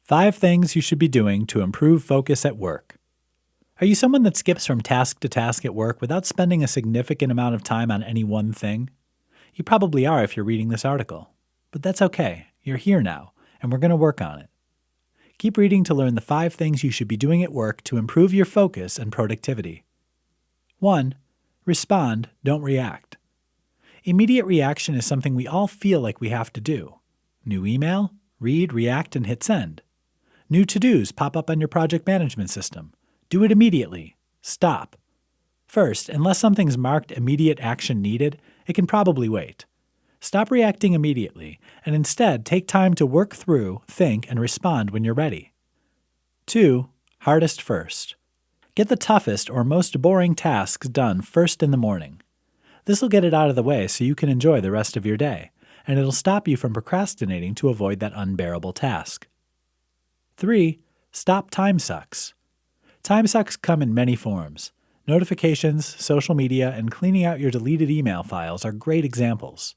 5 things you should be doing to improve focus at work. Are you someone that skips from task to task at work without spending a significant amount of time on any one thing? You probably are if you're reading this article. But that's okay. You're here now, and we're going to work on it. Keep reading to learn the 5 things you should be doing at work to improve your focus and productivity. 1. Respond, don't react. Immediate reaction is something we all feel like we have to do. New email? Read, react, and hit send. New to-dos pop up on your project management system. Do it immediately. Stop. First, unless something's marked immediate action needed, it can probably wait. Stop reacting immediately, and instead take time to work through, think, and respond when you're ready. 2. Hardest first. Get the toughest or most boring tasks done first in the morning. This will get it out of the way so you can enjoy the rest of your day, and it'll stop you from procrastinating to avoid that unbearable task. 3. Stop time sucks. Time sucks come in many forms. Notifications, social media, and cleaning out your deleted email files are great examples.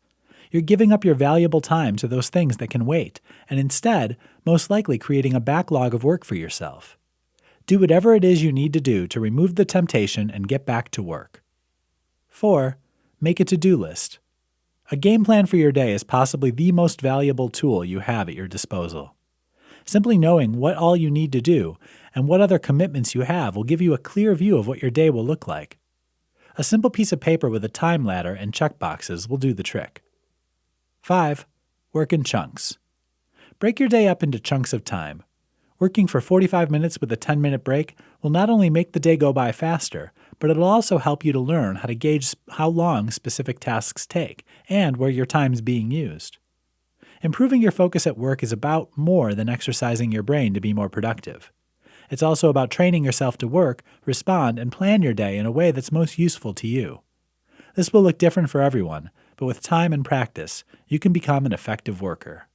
You're giving up your valuable time to those things that can wait, and instead, most likely creating a backlog of work for yourself. Do whatever it is you need to do to remove the temptation and get back to work. 4. Make a to-do list. A game plan for your day is possibly the most valuable tool you have at your disposal. Simply knowing what all you need to do and what other commitments you have will give you a clear view of what your day will look like. A simple piece of paper with a time ladder and checkboxes will do the trick. 5. Work in chunks. Break your day up into chunks of time. Working for 45 minutes with a 10-minute break will not only make the day go by faster, but it'll also help you to learn how to gauge how long specific tasks take and where your time's being used. Improving your focus at work is about more than exercising your brain to be more productive. It's also about training yourself to work, respond, and plan your day in a way that's most useful to you. This will look different for everyone, but with time and practice, you can become an effective worker.